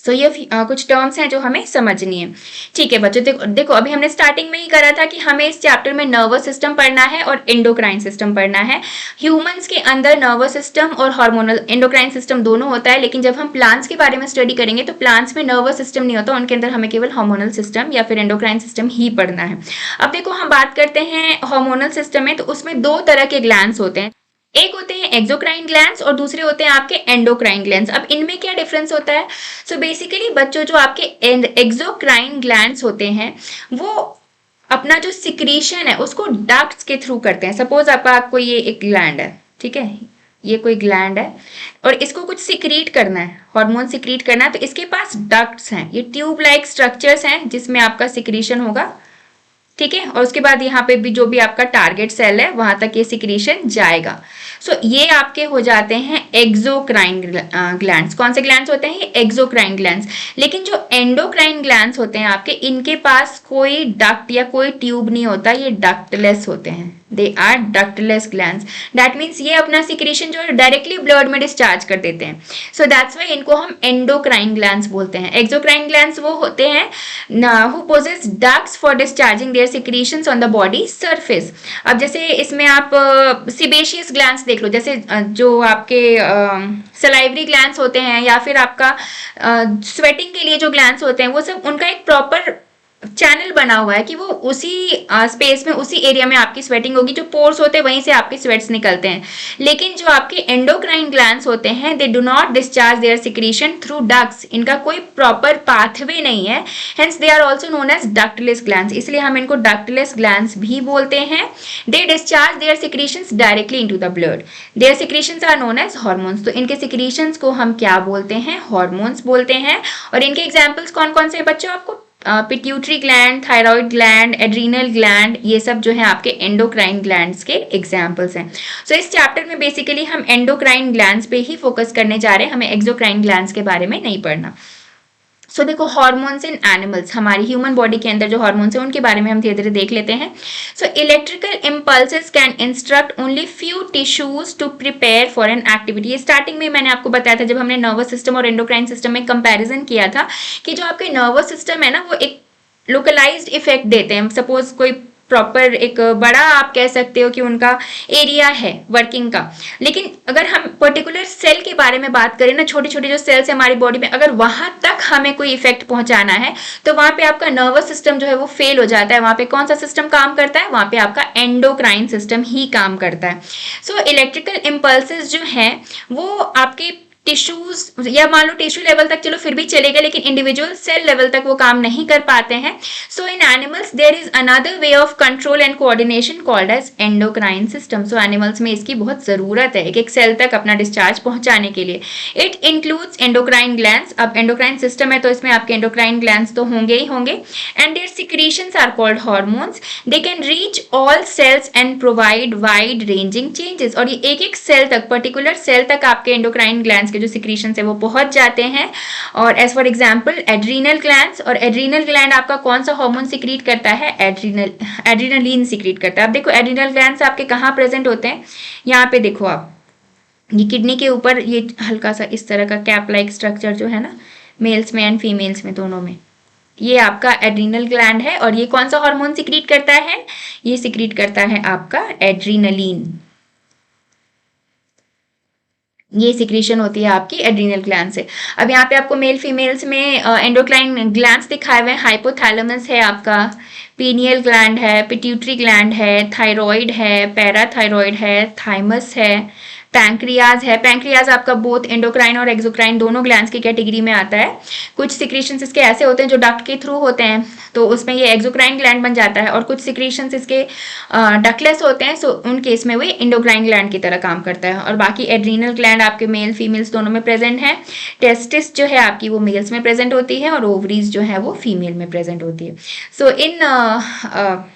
सो ये कुछ टर्म्स हैं जो हमें समझनी है। ठीक है बच्चों, देखो अभी हमने स्टार्टिंग में ही करा था कि हमें इस चैप्टर में नर्वस सिस्टम पढ़ना है और एंडोक्राइन सिस्टम पढ़ना है। ह्यूमंस के अंदर नर्वस सिस्टम और हार्मोनल एंडोक्राइन सिस्टम दोनों होता है, लेकिन जब हम प्लांट्स के बारे में स्टडी करेंगे तो प्लांट्स में नर्वस सिस्टम नहीं होता, उनके अंदर हमें केवल हार्मोनल सिस्टम या फिर एंडोक्राइन सिस्टम ही पढ़ना है। अब देखो हम बात करते हैं हार्मोनल सिस्टम में, तो उसमें दो तरह के ग्लैंड्स होते हैं, एक होते हैं एक्सोक्राइन ग्लैंड्स और दूसरे होते हैं आपके एंडोक्राइन ग्लैंड्स। अब इनमें क्या डिफरेंस होता है। सो बेसिकली बच्चों जो आपके एक्सोक्राइन ग्लैंड्स होते हैं वो अपना जो सिक्रीशन है उसको डक्ट्स के थ्रू करते हैं। सपोज आपको ये एक ग्लैंड है, ठीक है, ये कोई ग्लैंड है और इसको कुछ सिक्रीट करना है, हार्मोन सिक्रीट करना है, तो इसके पास डक्ट्स हैं, ये ट्यूब लाइक स्ट्रक्चर्स हैं जिसमें आपका सिक्रीशन होगा, ठीक है। और उसके बाद यहाँ पे भी जो भी आपका टारगेट सेल है वहां तक ये सिक्रीशन जाएगा। सो ये आपके हो जाते हैं एक्सोक्राइन ग्लैंड्स। कौन से ग्लैंड्स होते हैं, ये एक्सोक्राइन ग्लैंड्स। लेकिन जो एंडोक्राइन ग्लैंड्स होते हैं आपके, इनके पास कोई डक्ट या कोई ट्यूब नहीं होता, ये डक्टलेस होते हैं, they are ductless glands. That means ये अपना सिक्रीशन जो है डायरेक्टली ब्लड में डिस्चार्ज कर देते हैं। सो दैट्स वाई इनको हम एंडोक्राइन ग्लैंड्स बोलते हैं। एक्सोक्राइन ग्लैंड्स वो होते हैं who possess ducts for discharging their secretions on the body surface. अब जैसे इसमें आप सिबेशियस ग्लैंड्स देख लो, जैसे जो आपके सलाइवरी ग्लैंड्स होते हैं या फिर आपका स्वेटिंग के लिए जो ग्लैंड्स होते हैं, वो सब उनका एक प्रॉपर चैनल बना हुआ है कि वो उसी स्पेस में, उसी एरिया में आपकी स्वेटिंग होगी, जो पोर्स होते हैं वहीं से आपके स्वेट्स निकलते हैं। लेकिन जो आपके एंडोक्राइन ग्लैंड्स होते हैं, they do not discharge their secretion through ducts, इनका कोई प्रॉपर पाथवे नहीं है, hence they are also known as ductless glands, इसलिए हम इनको डक्टलेस ग्लैंड्स भी बोलते हैं। They discharge their secretions directly into the blood, their secretions are known as hormones, तो इनके सिक्रीशंस को हम क्या बोलते हैं, हॉर्मोन्स बोलते हैं। और इनके एग्जाम्पल्स कौन कौन से बच्चों आपको, pituitary gland, thyroid gland, adrenal gland, ये सब जो है आपके एंडोक्राइन ग्लैंड्स के एग्जाम्पल्स हैं। सो इस चैप्टर में बेसिकली हम एंडोक्राइन ग्लैंड्स पे ही फोकस करने जा रहे हैं, हमें एक्सोक्राइन ग्लैंड्स के बारे में नहीं पढ़ना। सो देखो, हार्मोन्स इन एनिमल्स, हमारी ह्यूमन बॉडी के अंदर जो हार्मोन्स हैं उनके बारे में हम धीरे धीरे देख लेते हैं। So electrical impulses can instruct only few tissues to prepare for an activity. Starting में मैंने आपको बताया था, जब हमने नर्वस सिस्टम और एंडोक्राइन सिस्टम में कंपैरिजन किया था, कि जो आपके नर्वस सिस्टम है ना, वो एक लोकलाइज्ड इफेक्ट देते हैं। सपोज कोई प्रॉपर एक बड़ा, आप कह सकते हो कि उनका एरिया है वर्किंग का, लेकिन अगर हम पर्टिकुलर सेल के बारे में बात करें ना, छोटे छोटे जो सेल्स है हमारी बॉडी में, अगर वहां तक हमें कोई इफेक्ट पहुंचाना है तो वहां पे आपका नर्वस सिस्टम जो है वो फेल हो जाता है। वहां पे कौन सा सिस्टम काम करता है, वहां पे आपका एंडोक्राइन सिस्टम ही काम करता है। सो इलेक्ट्रिकल इम्पल्सेस जो हैं वो आपके टिश्यूज, या मान लो टिश्यू लेवल तक चलो फिर भी चलेगा, लेकिन इंडिविजुअल सेल लेवल तक वो काम नहीं कर पाते हैं। So in animals there is another way of control and coordination called as endocrine system. So animals में इसकी बहुत जरूरत है, एक एक सेल तक अपना डिस्चार्ज पहुंचाने के लिए। इट इंक्लूड्स एंडोक्राइन ग्लैंड्स, अब एंडोक्राइन सिस्टम है तो इसमें आपके एंडोक्राइन ग्लैंड्स तो होंगे ही होंगे, and there secretions are called hormones. They can reach all cells and provide wide ranging changes, और ये एक एक सेल तक, पर्टिकुलर सेल तक आपके एंडोक्राइन ग्लैंड्स के जो सिक्रीशन है वो पहुंच जाते हैं। और as for example adrenal glands, और एड्रीनल ग्लैंड आपका कौन सा हार्मोन सिक्रीट करता है, एड्रीनलिन सिक्रीट करता है। अब देखो एड्रीनल ग्लैंड्स आपके कहाँ प्रेजेंट होते हैं, यहाँ पे देखो आप, ये किडनी के ऊपर ये हल्का सा इस तरह का कैप लाइक स्ट्रक्चर जो है ना, मेल्स में एंड फीमेल्स में दोनों में, ये आपका एड्रीनल ग्लैंड है। और ये कौन सा हार्मोन सिक्रीट करता है, ये सिक्रीट करता है आपका एड्रीनलिन, ये सिक्रीशन होती है आपकी एड्रीनल ग्लैंड से। अब यहाँ पे आपको मेल फीमेल्स में एंडोक्राइन ग्लैंड्स दिखाए हुए हैं। हाइपोथैलेमस है आपका, पीनियल ग्लैंड है, पिट्यूटरी ग्लैंड है, थायराइड है, पैराथायराइड है, थाइमस है, पैंक्रियाज है। पैंक्रियाज आपका बोथ एंडोक्राइन और एक्सोक्राइन दोनों ग्लैंड्स की कैटेगरी में आता है। कुछ सिक्रीशंस इसके ऐसे होते हैं जो डक्ट के थ्रू होते हैं, तो उसमें ये एक्सोक्राइन ग्लैंड बन जाता है, और कुछ सिक्रीशंस इसके डक्टलेस होते हैं, सो उन केस में वो एंडोक्राइन ग्लैंड की तरह काम करता है। और बाकी एड्रीनल ग्लैंड आपके मेल फीमेल्स दोनों में प्रेजेंट है। टेस्टिस जो है आपकी वो मेल्स में प्रेजेंट होती है, और ओवरीज जो है वो फीमेल में प्रेजेंट होती है। सो इन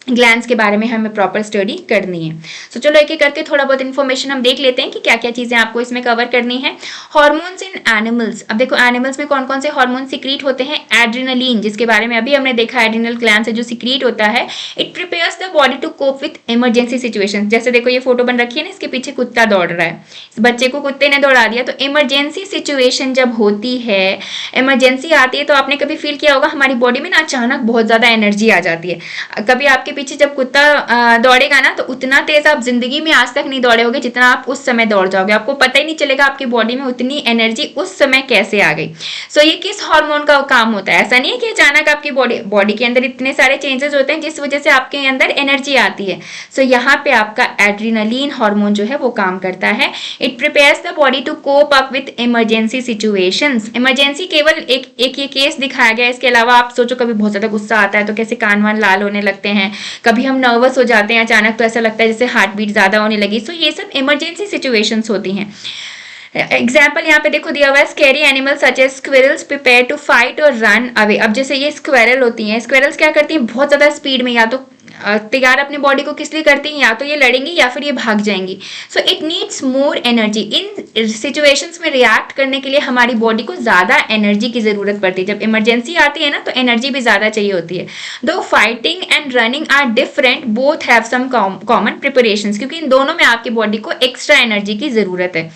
ग्लैंड्स के बारे में हमें प्रॉपर स्टडी करनी है। सो चलो एक एक करके थोड़ा बहुत इन्फॉर्मेशन हम देख लेते हैं कि क्या क्या चीजें आपको इसमें कवर करनी है। हार्मोन्स इन एनिमल्स, अब देखो एनिमल्स में कौन कौन से हार्मोन सिक्रीट होते हैं। एड्रेनलिन, जिसके बारे में अभी हमने देखा, एड्रिनल ग्लैंड से जो सिक्रीट होता है, it prepares the body to cope with emergency situation. जैसे देखो ये फोटो बन रखी है ना, इसके पीछे कुत्ता दौड़ रहा है, इस बच्चे को कुत्ते ने दौड़ा दिया। तो इमरजेंसी सिचुएशन जब होती है, इमरजेंसी आती है, तो आपने कभी फील किया होगा हमारी बॉडी में ना अचानक बहुत ज्यादा एनर्जी आ जाती है। कभी आपके पीछे जब कुत्ता दौड़ेगा ना, तो उतना तेज आप जिंदगी में आज तक नहीं दौड़े होगे जितना आप उस समय दौड़ जाओगे, आपको पता ही नहीं चलेगा आपकी बॉडी में उतनी एनर्जी उस समय कैसे आ गई। सो ये किस हार्मोन का काम होता है, ऐसा नहीं है कि अचानक आपकी बॉडी के अंदर इतने सारे चेंजेस होते हैं जिस वजह से आपके अंदर एनर्जी आती है। सो यहाँ पे आपका एड्रिनलिन हार्मोन जो है वो काम करता है। It prepares the body to cope up with emergency situations. Emergency केवल एक ये केस दिखाया गया, इसके अलावा आप सोचो कभी बहुत ज्यादा गुस्सा आता है तो कैसे कान वान लाल होने लगते हैं, कभी हम नर्वस हो जाते हैं अचानक, तो ऐसा लगता है जैसे हार्ट बीट ज्यादा होने लगी। सो ये सब इमरजेंसी सिचुएशंस होती हैं। एग्जाम्पल यहाँ पे देखो दिया हुआ है, scary animal such as squirrels prepare to fight और रन अवे। अब जैसे ये स्क्विरल होती हैं, स्क्विरल्स क्या करती हैं, बहुत ज्यादा स्पीड में या तो तैयार अपनी बॉडी को किस लिए करती हैं, या तो ये लड़ेंगी या फिर ये भाग जाएंगी। So it needs more energy. In situations में रिएक्ट करने के लिए हमारी बॉडी को ज्यादा एनर्जी की जरूरत पड़ती है। जब इमरजेंसी आती है ना, तो एनर्जी भी ज्यादा चाहिए होती है। Though fighting and running are different, both have some common preparations, क्योंकि इन दोनों में आपकी बॉडी को एक्स्ट्रा एनर्जी की जरूरत है।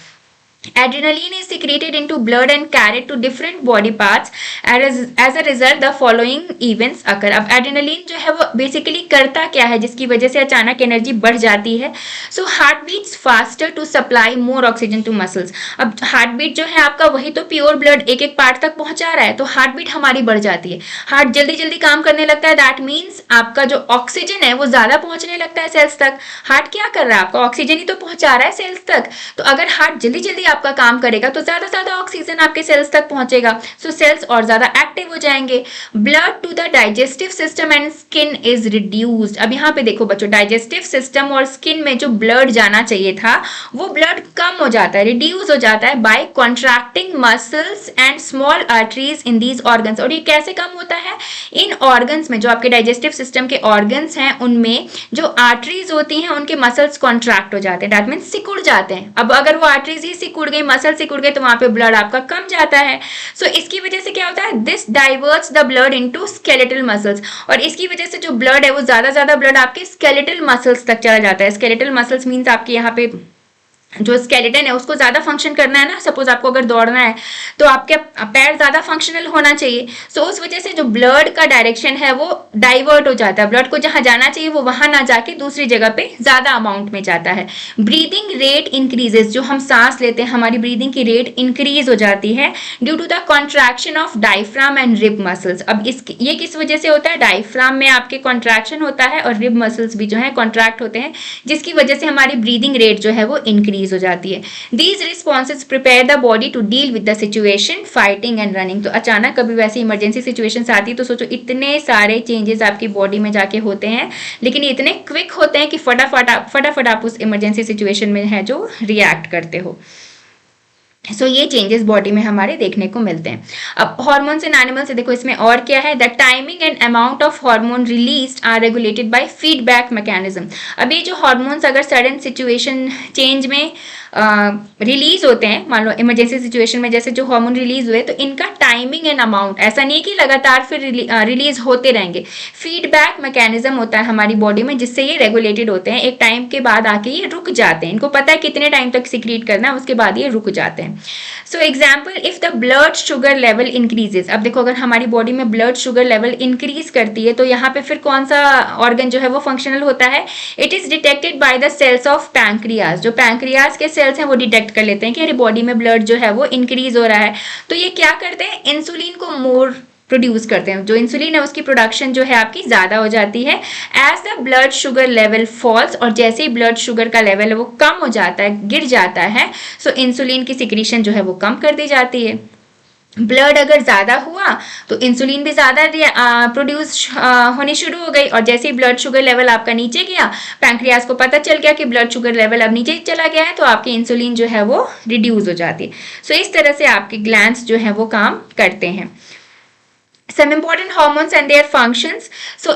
Adrenaline is secreted into blood and carried to different body parts. As a result, the following events occur. अब एड्रेनलिन जो है वो बेसिकली करता क्या है जिसकी वजह से अचानक एनर्जी बढ़ जाती है? So heart beats faster to supply more oxygen to muscles. अब हार्ट बीट जो है आपका वही तो प्योर ब्लड एक एक पार्ट तक पहुंचा रहा है, तो हार्ट बीट हमारी बढ़ जाती है, हार्ट जल्दी जल्दी काम करने लगता है. दैट मीन्स आपका जो ऑक्सीजन है वो ज्यादा पहुंचने लगता है सेल्स तक. हार्ट क्या कर रहा है? आपका ऑक्सीजन ही तो पहुंचा रहा है सेल्स तक. तो अगर हार्ट जल्दी जल्दी आपका काम करेगा तो ज्यादा ऑक्सीजन आपके सेल्स तक पहुंचेगा, सो सेल्स और ज्यादा एक्टिव हो जाएंगे. Blood to the digestive system and skin is reduced. अब यहाँ पे देखो बच्चों, डाइजेस्टिव सिस्टम और स्किन में जो ब्लड जाना चाहिए था वो ब्लड कम हो जाता है, रिड्यूस हो जाता है by contracting muscles and small arteries in these organs. और ये कैसे कम होता है? इन ऑर्गन्स में, जो आपके डाइजेस्टिव सिस्टम के ऑर्गन्स हैं उनमें जो आर्टरीज होती हैं उनके मसल्स कॉन्ट्रैक्ट हो जाते हैं, दैट मीन्स सिकुड़ जाते हैं. अब अगर वो आर्टरीज ही सिकुड़ गई, मसल सिकुड़ गए, तो वहां पे ब्लड आपका कम जाता है. सो इसकी वजह से क्या होता है? This diverts the blood into skeletal muscles. और इसकी वजह से जो ब्लड है वो ज्यादा ब्लड आपके स्केलेटल मसल्स तक चला जाता है. स्केलेटल मसल्स मीन्स आपके यहाँ पे जो स्केलेटन है उसको ज्यादा फंक्शन करना है ना. सपोज आपको अगर दौड़ना है तो आपके पैर ज्यादा फंक्शनल होना चाहिए. सो उस वजह से जो ब्लड का डायरेक्शन है वो डाइवर्ट हो जाता है. ब्लड को जहां जाना चाहिए वो वहां ना जाके दूसरी जगह पे ज्यादा अमाउंट में जाता है. Breathing rate increases. जो हम सांस लेते हैं हमारी ब्रीदिंग की रेट इंक्रीज हो जाती है due to the contraction of diaphragm and rib muscles. अब ये किस वजह से होता है? डायफ्राम में आपके कॉन्ट्रैक्शन होता है और रिब मसल्स भी जो है कॉन्ट्रैक्ट होते हैं, जिसकी वजह से हमारी ब्रीदिंग रेट जो है वो इंक्रीज हो जाती है. These responses prepare the body to deal with the situation, fighting and running. तो अचानक कभी वैसी इमरजेंसी सिचुएशंस आती है तो सोचो इतने सारे चेंजेस आपकी बॉडी में जाके होते हैं, लेकिन ये इतने क्विक होते हैं कि फटाफट आप उस इमरजेंसी सिचुएशन में है जो रिएक्ट करते हो. सो ये चेंजेस बॉडी में हमारे देखने को मिलते हैं. अब हॉर्मोन्स इन एनिमल से देखो इसमें और क्या है? The timing and amount of hormone released are regulated by feedback mechanism. अब ये जो हार्मोन्स अगर सडन सिचुएशन चेंज में रिलीज होते हैं, मान लो इमरजेंसी सिचुएशन में जैसे जो हार्मोन रिलीज हुए, तो इनका टाइमिंग एंड अमाउंट ऐसा नहीं कि लगातार फिर रिलीज होते रहेंगे. फीडबैक मैकेनिज्म होता है हमारी बॉडी में जिससे ये रेगुलेटेड होते हैं. एक टाइम के बाद आके ये रुक जाते हैं, इनको पता है कितने टाइम तक सिक्रीट करना है, उसके बाद ये रुक जाते हैं. So example, if the blood sugar level increases. अब देखो अगर हमारी बॉडी में ब्लड शुगर लेवल इंक्रीज करती है तो यहाँ पे फिर कौन सा ऑर्गन जो है वो फंक्शनल होता है? It is detected by the cells of pancreas. जो पैंक्रियाज के सेल्स हैं वो डिटेक्ट कर लेते हैं कि अरे बॉडी में ब्लड जो है वो इंक्रीज हो रहा है. तो ये क्या करते हैं? इंसुलिन को मोर प्रोड्यूस करते हैं. जो इंसुलिन है उसकी प्रोडक्शन जो है आपकी ज्यादा हो जाती है. As the blood sugar level falls, और जैसे ही ब्लड शुगर का लेवल है वो कम हो जाता है, गिर जाता है, सो इंसुलिन की सिक्रीशन जो है वो कम कर दी जाती है. ब्लड अगर ज्यादा हुआ तो इंसुलिन भी ज्यादा प्रोड्यूस होनी शुरू हो गई, और जैसे ही ब्लड शुगर लेवल आपका नीचे गया, पैंक्रियाज को पता चल गया कि ब्लड शुगर लेवल अब नीचे चला गया है, तो आपकी इंसुलिन जो है वो रिड्यूस हो जाती है. सो इस तरह से आपके ग्लैंड्स जो है वो काम करते हैं. Some important hormones and their functions. So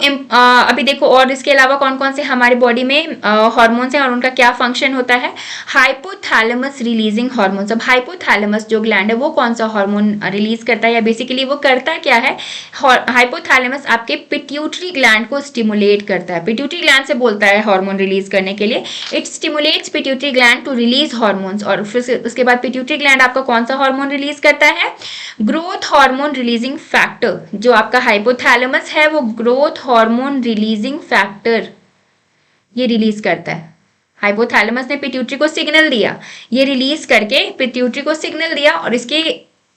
अभी देखो और इसके अलावा कौन कौन से हमारे बॉडी में हॉर्मोन्स हैं और उनका क्या फंक्शन होता है. Hypothalamus releasing hormones. अब हाइपोथैलेमस जो ग्लैंड है वो कौन सा हार्मोन रिलीज करता है, या बेसिकली वो करता क्या है? हाइपोथैलेमस आपके पिट्यूटरी ग्लैंड को स्टिमुलेट करता है. पिट्यूटरी ग्लैंड से बोलता है हार्मोन रिलीज करने के लिए. It stimulates pituitary gland to release hormones. और फिर उसके बाद पिट्यूटरी ग्लैंड आपका कौन सा हार्मोन रिलीज करता है? Growth hormone releasing factor. जो आपका हाइपोथैलेमस है वो ग्रोथ हार्मोन रिलीजिंग फैक्टर ये रिलीज करता है. हाइपोथैलेमस ने पिट्यूटरी को सिग्नल दिया, ये रिलीज करके पिट्यूटरी को सिग्नल दिया, और इसके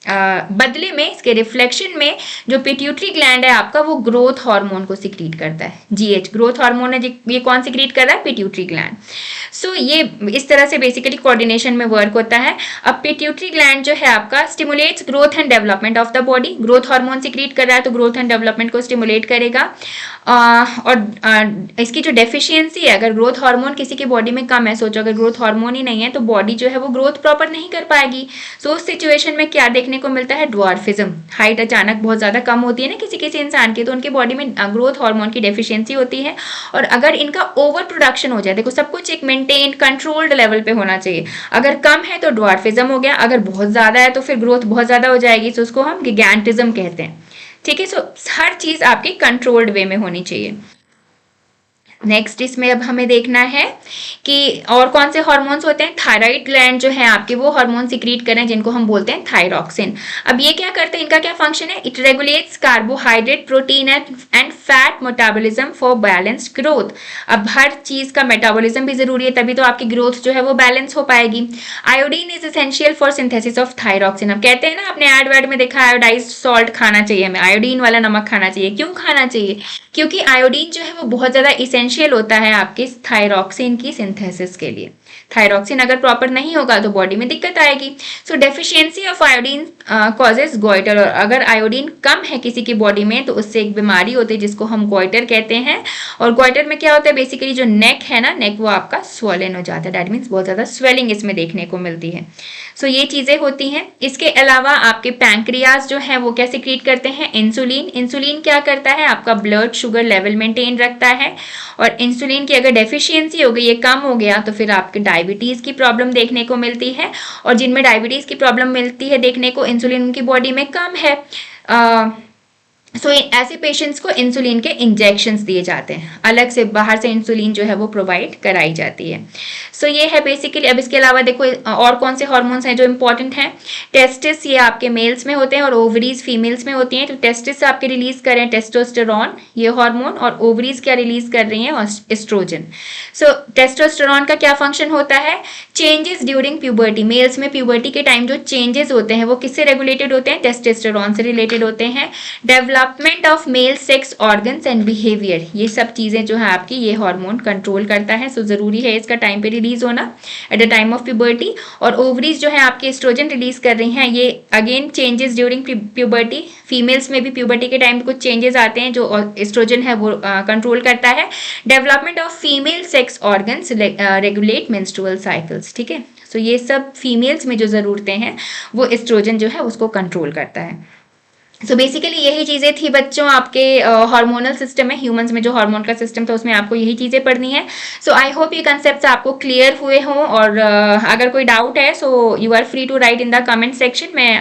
बदले में, इसके रिफ्लेक्शन में जो पिट्यूटरी ग्लैंड है आपका वो ग्रोथ हार्मोन को सिक्रीट करता है. जीएच ग्रोथ हार्मोन है, ये कौन सिक्रीट कर रहा है? Pituitary gland. सो ये इस तरह से बेसिकली कोऑर्डिनेशन में वर्क होता है. अब पिट्यूटरी ग्लैंड जो है आपका stimulates growth and development of the body. Growth hormone secrete कर रहा है तो ग्रोथ एंड डेवलपमेंट को स्टिमुलेट करेगा. और इसकी जो डेफिशिएंसी है, अगर ग्रोथ हार्मोन किसी की बॉडी में कम है, सोचो अगर ग्रोथ हार्मोन ही नहीं है तो बॉडी जो है वो ग्रोथ प्रॉपर नहीं कर पाएगी. सो उस सिचुएशन में क्या देखने को मिलता है? ड्वार्फिज्म. हाइट अचानक बहुत ज्यादा कम होती है ना किसी इंसान की, तो उनकी बॉडी में ग्रोथ हार्मोन की डेफिशिएंसी होती है. और अगर इनका ओवर प्रोडक्शन हो जाए, देखो सब कुछ एक मेंटेन कंट्रोल्ड लेवल पे होना चाहिए. अगर कम है तो ड्वार्फिज्म हो गया, अगर बहुत ज्यादा है तो फिर ग्रोथ बहुत ज्यादा हो जाएगी, तो उसको हम गिगैंटिज्म कहते हैं. ठीक है. सो हर चीज आपकी कंट्रोल्ड वे में होनी चाहिए. नेक्स्ट इसमें अब हमें देखना है कि और कौन से हार्मोन्स होते हैं। थायराइड ग्लैंड जो है आपके वो हार्मोन सिक्रीट करें जिनको हम बोलते हैं थायरॉक्सिन। अब ये क्या करते हैं, इनका क्या फंक्शन है, it regulates carbohydrate protein and fat metabolism for balanced growth. अब हर चीज का मेटाबॉलिज्म भी जरूरी है, तभी तो आपकी ग्रोथ जो है वो बैलेंस हो पाएगी। Iodine is essential for synthesis of thyroxine. अब कहते हैं ना, आपने एड में देखा आयोडाइज्ड सॉल्ट खाना चाहिए हमें, आयोडीन वाला नमक खाना चाहिए। क्यों खाना चाहिए, क्योंकि आयोडीन जो है वो बहुत ज्यादा इसेंशियल होता है आपके थायरॉक्सिन की सिंथेसिस के लिए। थायरॉक्सिन अगर प्रॉपर नहीं होगा तो बॉडी में दिक्कत आएगी। So deficiency of iodine causes goitre. और अगर आयोडीन कम है किसी की बॉडी में तो उससे एक बीमारी होती है जिसको हम गॉइटर कहते हैं। और गॉइटर में क्या होता है, बेसिकली जो नेक है ना, नेक वो आपका स्वोलन हो जाता है। दैट मीन्स बहुत ज्यादा स्वेलिंग इसमें देखने को मिलती है। सो ये चीजें होती हैं। इसके अलावा आपके पैंक्रियाज जो है वो क्या सिक्रीट करते हैं, इंसुलिन। इंसुलिन क्या करता है, आपका ब्लड शुगर लेवल मेंटेन रखता है। और इंसुलिन की अगर डेफिशिएंसी हो गई, ये कम हो गया, तो फिर आपके डायबिटीज की प्रॉब्लम देखने को मिलती है। और जिनमें डायबिटीज की प्रॉब्लम मिलती है देखने को, इंसुलिन उनकी बॉडी में कम है, सो ऐसे पेशेंट्स को इंसुलिन के इंजेक्शंस दिए जाते हैं, अलग से बाहर से इंसुलिन जो है वो प्रोवाइड कराई जाती है। सो ये है बेसिकली। अब इसके अलावा देखो और कौन से हार्मोन्स हैं जो इंपॉर्टेंट हैं। टेस्टिस ये आपके मेल्स में होते हैं और ओवरीज फीमेल्स में होती हैं। तो टेस्टिस आपके रिलीज कर रहे हैं टेस्टोस्टेरॉन ये हार्मोन, और ओवरीज क्या रिलीज कर रही हैं, एस्ट्रोजन। सो टेस्टोस्टेरॉन का क्या फंक्शन होता है, चेंजेस ड्यूरिंग प्यूबर्टी। मेल्स में प्यूबर्टी के टाइम जो चेंजेस होते हैं वो किससे रेगुलेटेड होते हैं, टेस्टोस्टेरॉन से रिलेटेड होते हैं। Development of male sex organs and behaviour, ये सब चीजें जो है आपकी ये हार्मोन कंट्रोल करता है। सो जरूरी है इसका टाइम पे रिलीज होना at the time of puberty. और ओवरीज जो है आपके एस्ट्रोजन रिलीज कर रही हैं, ये again changes during puberty. Females में भी प्यूबर्टी के टाइम कुछ चेंजेस आते हैं जो एस्ट्रोजन है वो कंट्रोल करता है। Development of female sex organs regulate menstrual cycles, ठीक है। सो ये सब फीमेल्स में जो ज़रूरतें हैं वो एस्ट्रोजन जो है उसको कंट्रोल करता है। सो बेसिकली यही चीज़ें थी बच्चों आपके हार्मोनल सिस्टम में, ह्यूमंस में जो हार्मोन का सिस्टम था उसमें आपको यही चीज़ें पढ़नी है। सो आई होप ये कंसेप्ट आपको क्लियर हुए हों। और अगर कोई डाउट है so you are free to write in the comment section. मैं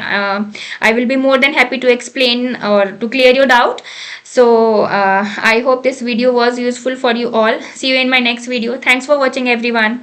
I will be more than happy to explain or to clear your doubt. So I hope this video was useful for you all. See you in my next video. Thanks for watching everyone.